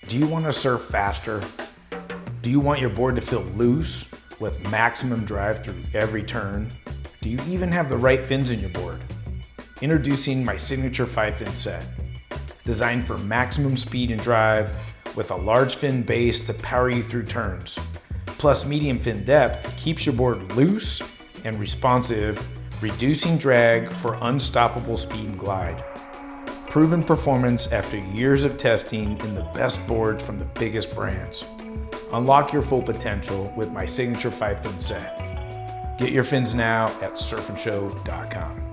Do you want to surf faster? Do you want your board to feel loose with maximum drive through every turn? Do you even have the right fins in your board? Introducing my signature 5-fin set. Designed for maximum speed and drive with a large fin base to power you through turns. Plus medium fin depth keeps your board loose and responsive, reducing drag for unstoppable speed and glide. Proven performance after years of testing in the best boards from the biggest brands. Unlock your full potential with my signature 5-fin set. Get your fins now at surfandshow.com.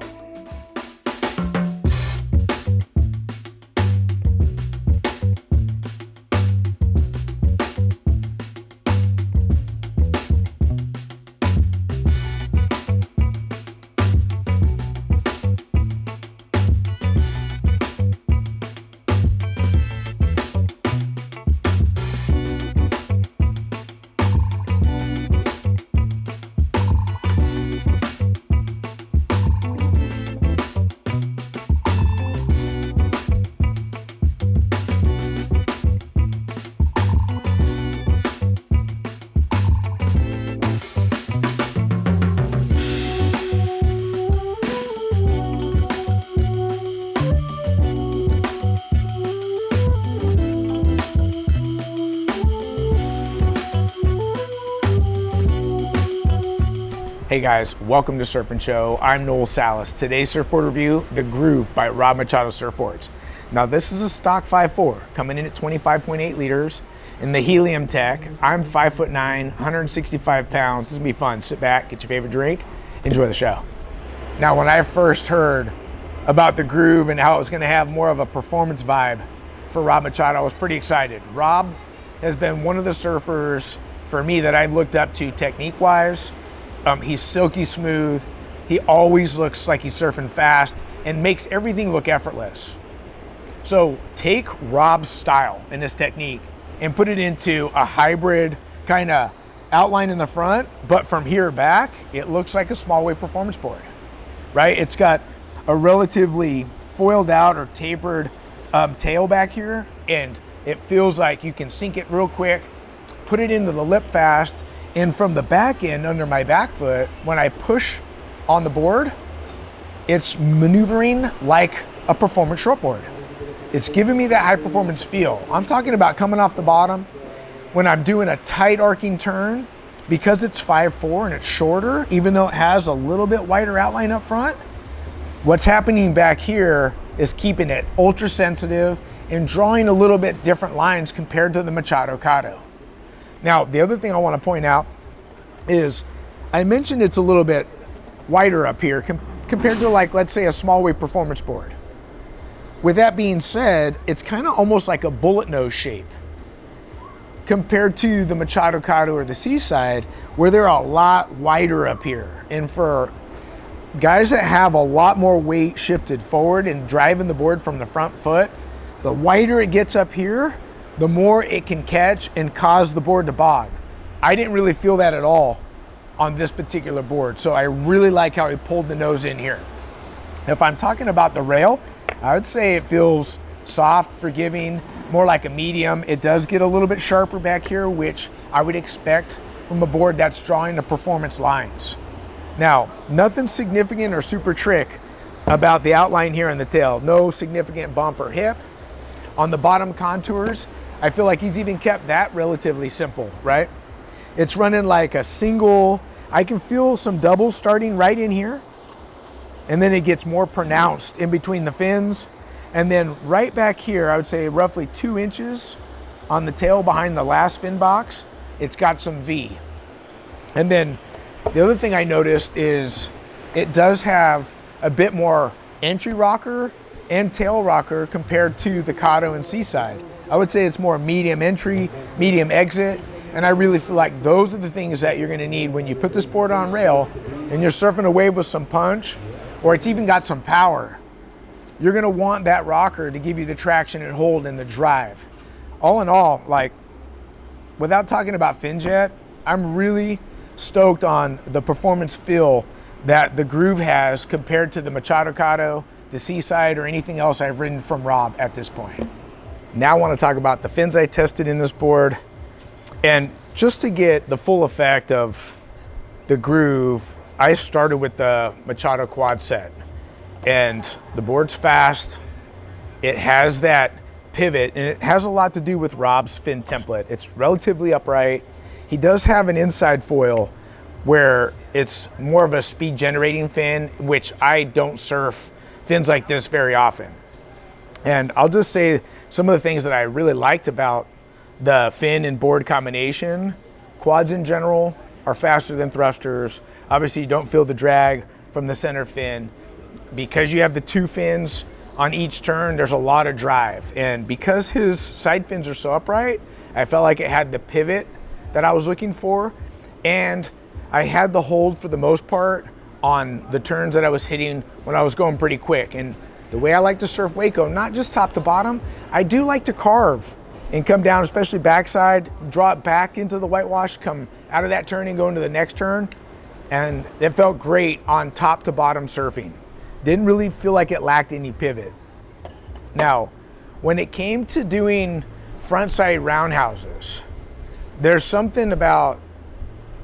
Hey guys, welcome to Surf and Show. I'm Noel. Today's surfboard review, the Groove by Rob Machado Surfboards. Now this is a stock 5.4, coming in at 25.8 liters in the helium tech. I'm 5'9", 165 pounds. This is gonna be fun. Sit back, get your favorite drink, enjoy the show. Now when I first heard about the Groove and how it was gonna have more of a performance vibe for Rob Machado, I was pretty excited. Rob has been one of the surfers for me that I've looked up to technique-wise. He's silky smooth. He always looks like he's surfing fast and makes everything look effortless. So take Rob's style and his technique and put it into a hybrid kind of outline in the front, but from here back, it looks like a small wave performance board, right? It's got a relatively foiled out or tapered tail back here, and it feels like you can sink it real quick, put it into the lip fast, and from the back end, under my back foot, when I push on the board, it's maneuvering like a performance shortboard. It's giving me that high performance feel. I'm talking about coming off the bottom, when I'm doing a tight arcing turn, because it's 5'4" and it's shorter, even though it has a little bit wider outline up front, what's happening back here is keeping it ultra sensitive and drawing a little bit different lines compared to the Machado Cado. Now, the other thing I want to point out is I mentioned it's a little bit wider up here compared to, like, let's say a small wave performance board. With that being said, it's kind of almost like a bullet nose shape compared to the Machado Cado or the Seaside, where they're a lot wider up here. And for guys that have a lot more weight shifted forward and driving the board from the front foot, the wider it gets up here, the more it can catch and cause the board to bog. I didn't really feel that at all on this particular board, so I really like how he pulled the nose in here. If I'm talking about the rail, I would say it feels soft, forgiving, more like a medium. It does get a little bit sharper back here, which I would expect from a board that's drawing the performance lines. Now, nothing significant or super trick about the outline here in the tail. No significant bump or hip. On the bottom contours, I feel like he's even kept that relatively simple, right? It's running like a single. I can feel some doubles starting right in here, and then it gets more pronounced in between the fins. And then right back here, I would say roughly 2 inches on the tail behind the last fin box, it's got some V. And then the other thing I noticed is it does have a bit more entry rocker and tail rocker compared to the Cado and Seaside. I would say it's more medium entry, medium exit, and I really feel like those are the things that you're gonna need when you put this board on rail and you're surfing a wave with some punch, or it's even got some power. You're gonna want that rocker to give you the traction and hold and the drive. All in all, like, without talking about fins yet, I'm really stoked on the performance feel that the Groove has compared to the Machado Cado, the Seaside, or anything else I've ridden from Rob at this point. Now I want to talk about the fins I tested in this board. And just to get the full effect of the groove, I started with the Machado quad set. And the board's fast. It has that pivot, and it has a lot to do with Rob's fin template. It's relatively upright. He does have an inside foil where it's more of a speed generating fin, which I don't surf fins like this very often. And I'll just say some of the things that I really liked about the fin and board combination. Quads in general are faster than thrusters. Obviously you don't feel the drag from the center fin. Because you have the two fins on each turn, there's a lot of drive. And because his side fins are so upright, I felt like it had the pivot that I was looking for. And I had the hold for the most part on the turns that I was hitting when I was going pretty quick. And the way I like to surf Waco, not just top to bottom, I do like to carve and come down, especially backside, draw it back into the whitewash, come out of that turn and go into the next turn. And it felt great on top to bottom surfing. Didn't really feel like it lacked any pivot. Now, when it came to doing frontside roundhouses, there's something about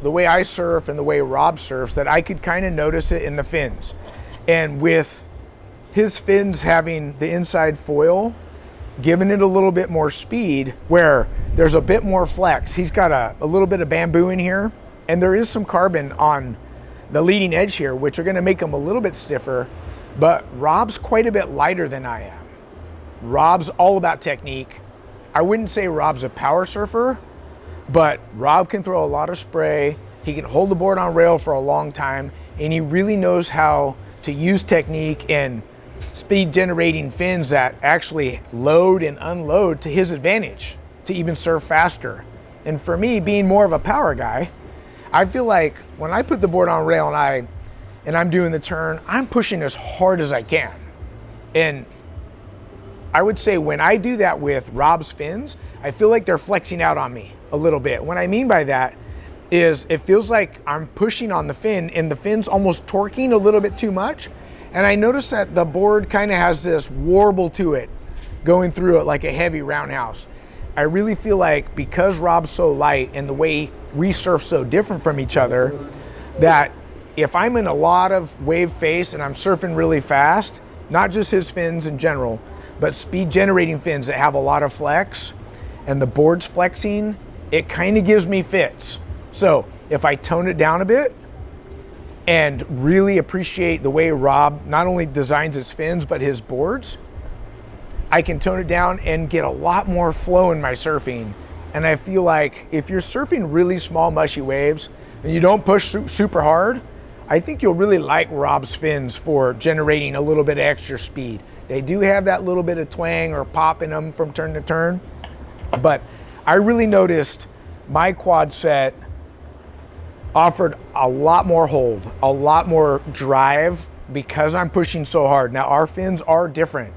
the way I surf and the way Rob surfs that I could kind of notice it in the fins. And with his fins having the inside foil, giving it a little bit more speed where there's a bit more flex. He's got a little bit of bamboo in here, and there is some carbon on the leading edge here, which are gonna make him a little bit stiffer, but Rob's quite a bit lighter than I am. Rob's all about technique. I wouldn't say Rob's a power surfer, but Rob can throw a lot of spray. He can hold the board on rail for a long time, and he really knows how to use technique and speed generating fins that actually load and unload to his advantage to even surf faster. And for me, being more of a power guy, I feel like when I put the board on rail and I'm doing the turn, I'm pushing as hard as I can. And I would say when I do that with Rob's fins, I feel like they're flexing out on me a little bit. What I mean by that is it feels like I'm pushing on the fin and the fin's almost torquing a little bit too much. And I notice that the board kind of has this warble to it going through it like a heavy roundhouse. I really feel like because Rob's so light and the way we surf so different from each other, that if I'm in a lot of wave face and I'm surfing really fast, not just his fins in general, but speed generating fins that have a lot of flex and the board's flexing, it kind of gives me fits. So if I tone it down a bit and really appreciate the way Rob not only designs his fins, but his boards, I can tone it down and get a lot more flow in my surfing. And I feel like if you're surfing really small, mushy waves and you don't push super hard, I think you'll really like Rob's fins for generating a little bit of extra speed. They do have that little bit of twang or pop in them from turn to turn, but I really noticed my quad set offered a lot more hold, a lot more drive because I'm pushing so hard. Now our fins are different.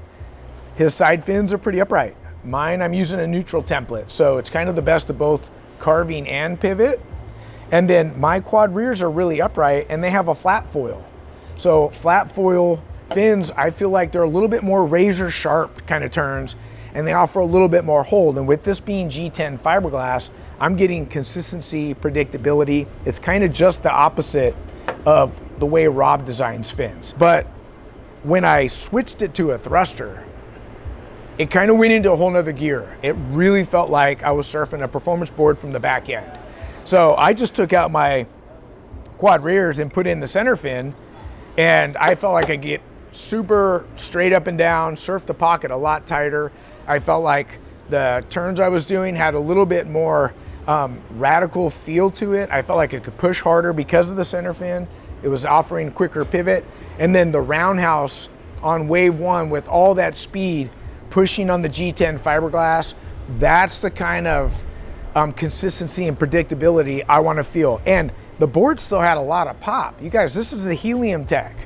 His side fins are pretty upright. Mine, I'm using a neutral template, so it's kind of the best of both carving and pivot. And then my quad rears are really upright and they have a flat foil. So flat foil fins, I feel like they're a little bit more razor sharp kind of turns and they offer a little bit more hold. And with this being G10 fiberglass, I'm getting consistency, predictability. It's kind of just the opposite of the way Rob designs fins. But when I switched it to a thruster, it kind of went into a whole nother gear. It really felt like I was surfing a performance board from the back end. So I just took out my quad rears and put in the center fin, and I felt like I get super straight up and down, surf the pocket a lot tighter. I felt like the turns I was doing had a little bit more radical feel to it. I felt like it could push harder because of the center fin. It was offering quicker pivot. And then the roundhouse on wave one with all that speed pushing on the G10 fiberglass, that's the kind of consistency and predictability I want to feel. And the board still had a lot of pop. You guys, this is a helium tech,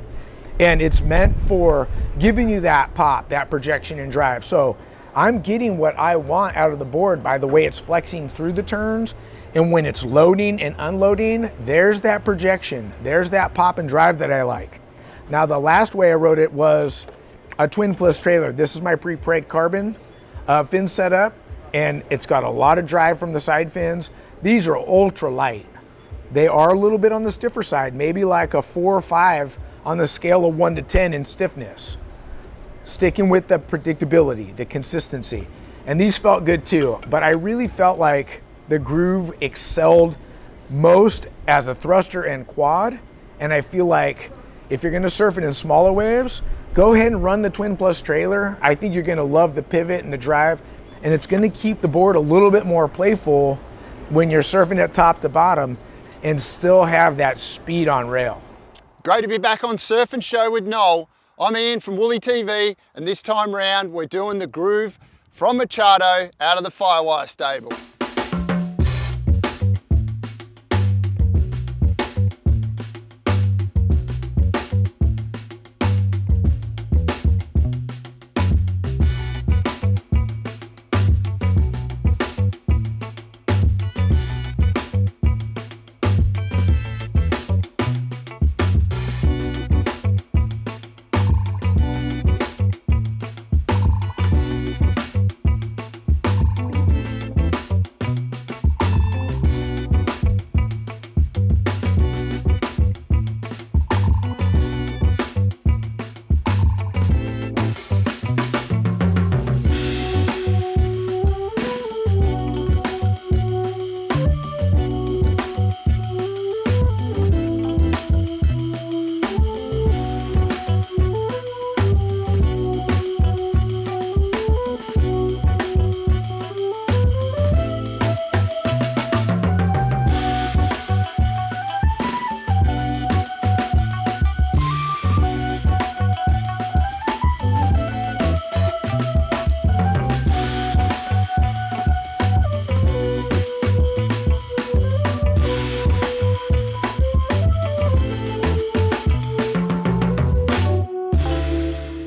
and it's meant for giving you that pop, that projection and drive. So I'm getting what I want out of the board by the way it's flexing through the turns, and when it's loading and unloading, there's that projection, there's that pop and drive that I like. Now the last way I rode it was a twin plus trailer. This is my pre-preg carbon fin setup, and it's got a lot of drive from the side fins. These are ultra light. They are a little bit on the stiffer side, maybe like a 4 or 5 on the scale of 1 to 10 in stiffness. Sticking with the predictability, the consistency. And these felt good too, but I really felt like the Groove excelled most as a thruster and quad. And I feel like if you're gonna surf it in smaller waves, go ahead and run the Twin Plus trailer. I think you're gonna love the pivot and the drive, and it's gonna keep the board a little bit more playful when you're surfing it top to bottom and still have that speed on rail. Great to be back on Surf and Show with Noel. I'm Ian from Woolly TV, and this time round we're doing the Groove from Machado out of the Firewire stable.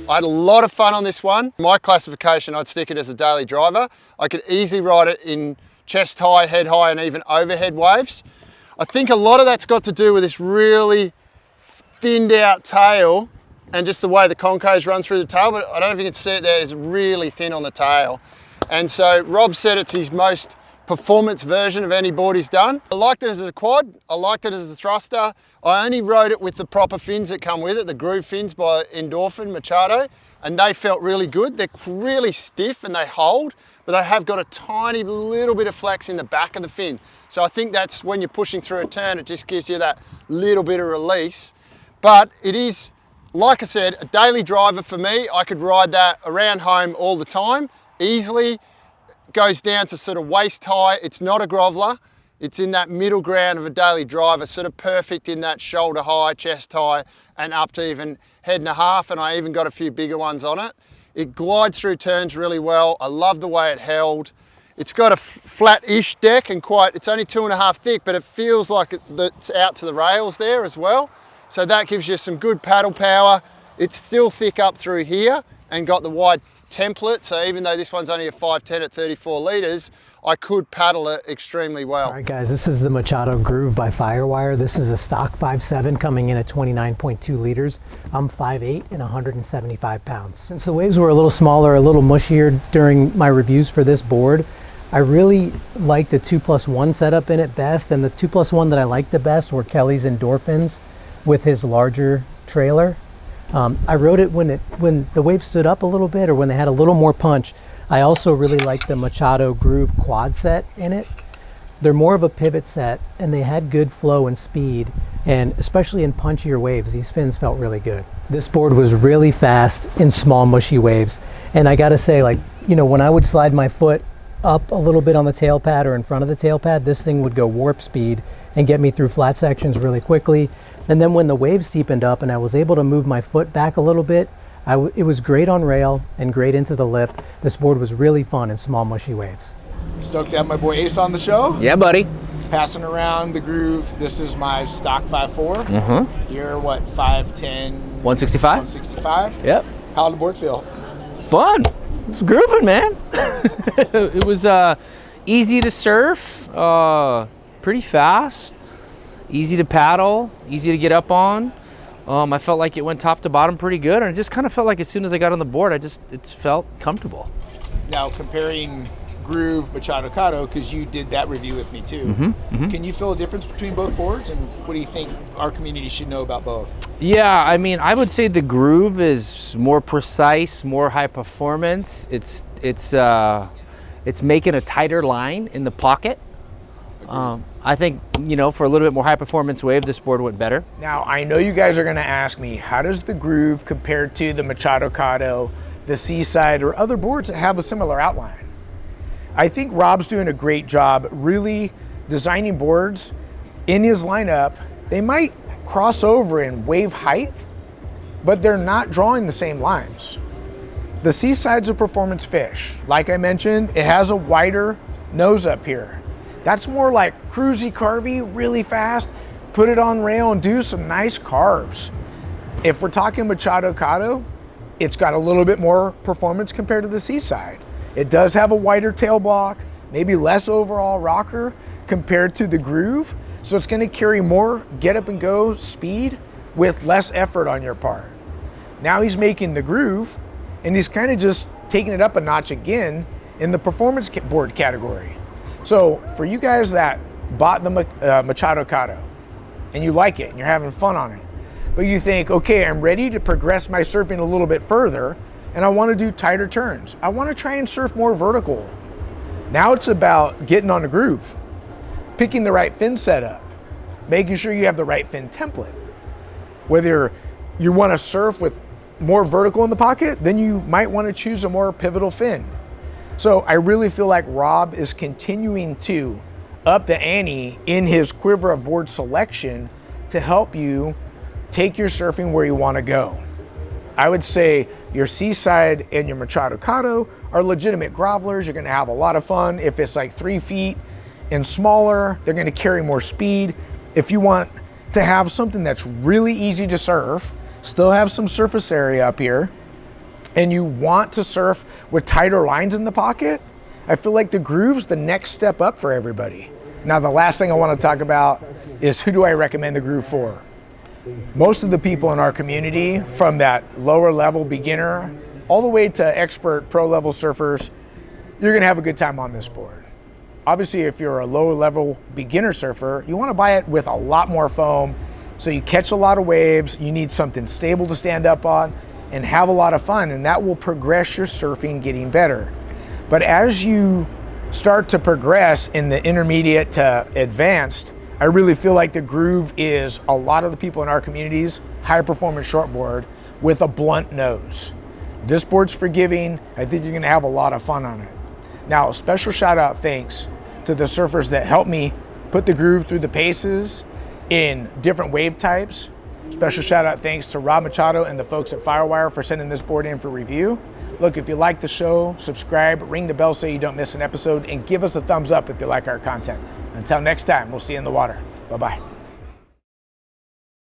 I had a lot of fun on this one. My classification, I'd stick it as a daily driver. I could easily ride it in chest high, head high, and even overhead waves. I think a lot of that's got to do with this really thinned out tail and just the way the concos run through the tail, but I don't know if you can see it there, it's really thin on the tail. And so Rob said it's his most performance version of any board he's done. I liked it as a quad, I liked it as a thruster. I only rode it with the proper fins that come with it, the Groove fins by Endorphin Machado, and they felt really good. They're really stiff and they hold, but they have got a tiny little bit of flex in the back of the fin. So I think that's when you're pushing through a turn, it just gives you that little bit of release. But it is, like I said, a daily driver for me. I could ride that around home all the time, easily. Goes down to sort of waist high. It's not a groveler. It's in that middle ground of a daily driver, sort of perfect in that shoulder high, chest high, and up to even head and a half, and I even got a few bigger ones on it. It glides through turns really well. I love the way it held. It's got a flat-ish deck and it's only 2.5 thick, but it feels like it's out to the rails there as well. So that gives you some good paddle power. It's still thick up through here and got the wide template, so even though this one's only a 510 at 34 litres, I could paddle it extremely well. All right guys, this is the Machado Groove by Firewire. This is a stock 5.7 coming in at 29.2 litres. I'm 5'8" and 175 pounds. Since the waves were a little smaller, a little mushier during my reviews for this board, I really liked the 2+1 setup in it best, and the 2+1 that I liked the best were Kelly's Endorphins with his larger trailer. I rode it when the wave stood up a little bit or when they had a little more punch. I also really liked the Machado Groove quad set in it. They're more of a pivot set and they had good flow and speed, and especially in punchier waves, these fins felt really good. This board was really fast in small mushy waves, and I gotta say, like, you know, when I would slide my foot up a little bit on the tail pad or in front of the tail pad, this thing would go warp speed and get me through flat sections really quickly. And then when the wave steepened up and I was able to move my foot back a little bit, it was great on rail and great into the lip. This board was really fun in small mushy waves. Stoked to have my boy Ace on the show. Yeah, buddy. Passing around the Groove. This is my stock 5.4. Mm-hmm. You're what, 5'10"? 165? 165? Yep. How'd the board feel? Fun. It's grooving, man. It was easy to surf, pretty fast, easy to paddle, easy to get up on. I felt like it went top to bottom pretty good, and it just kind of felt like as soon as I got on the board, it felt comfortable. Now comparing Groove, Machado, because you did that review with me too. Can you feel a difference between both boards, and what do you think our community should know about both? Yeah, I mean, I would say the Groove is more precise, more high performance. It's making a tighter line in the pocket. I think, you know, for a little bit more high performance wave, this board went better. Now, I know you guys are going to ask me, how does the Groove compare to the Machado, the Seaside, or other boards that have a similar outline? I think Rob's doing a great job really designing boards in his lineup. They might cross over in wave height, but they're not drawing the same lines. The Seaside's a performance fish. Like I mentioned, it has a wider nose up here. That's more like cruisy carvy, really fast, put it on rail and do some nice carves. If we're talking Machado, it's got a little bit more performance compared to the Seaside. It does have a wider tail block, maybe less overall rocker compared to the Groove. So it's gonna carry more get up and go speed with less effort on your part. Now he's making the Groove, and he's kind of just taking it up a notch again in the performance board category. So for you guys that bought the Machado and you like it and you're having fun on it, but you think, okay, I'm ready to progress my surfing a little bit further and I want to do tighter turns. I want to try and surf more vertical. Now it's about getting on the Groove, picking the right fin setup, making sure you have the right fin template. Whether you want to surf with more vertical in the pocket, then you might want to choose a more pivotal fin. So I really feel like Rob is continuing to up the ante in his quiver of board selection to help you take your surfing where you want to go. I would say your Seaside and your Machado are legitimate grovelers. You're going to have a lot of fun. If it's like 3 feet and smaller, they're going to carry more speed. If you want to have something that's really easy to surf, still have some surface area up here, and you want to surf with tighter lines in the pocket, I feel like the Groove's the next step up for everybody. Now, the last thing I want to talk about is who do I recommend the Groove for? Most of the people in our community, from that lower level beginner all the way to expert pro level surfers, you're gonna have a good time on this board. Obviously, if you're a lower level beginner surfer, you want to buy it with a lot more foam so you catch a lot of waves. You need something stable to stand up on and have a lot of fun, and that will progress your surfing getting better. But as you start to progress in the intermediate to advanced, I really feel like the Groove is a lot of the people in our community's high performance shortboard with a blunt nose. This board's forgiving. I think you're gonna have a lot of fun on it. Now, a special shout out thanks to the surfers that helped me put the Groove through the paces in different wave types. Special shout out thanks to Rob Machado and the folks at Firewire for sending this board in for review. Look, if you like the show, subscribe, ring the bell so you don't miss an episode, and give us a thumbs up if you like our content. Until next time, we'll see you in the water. Bye-bye.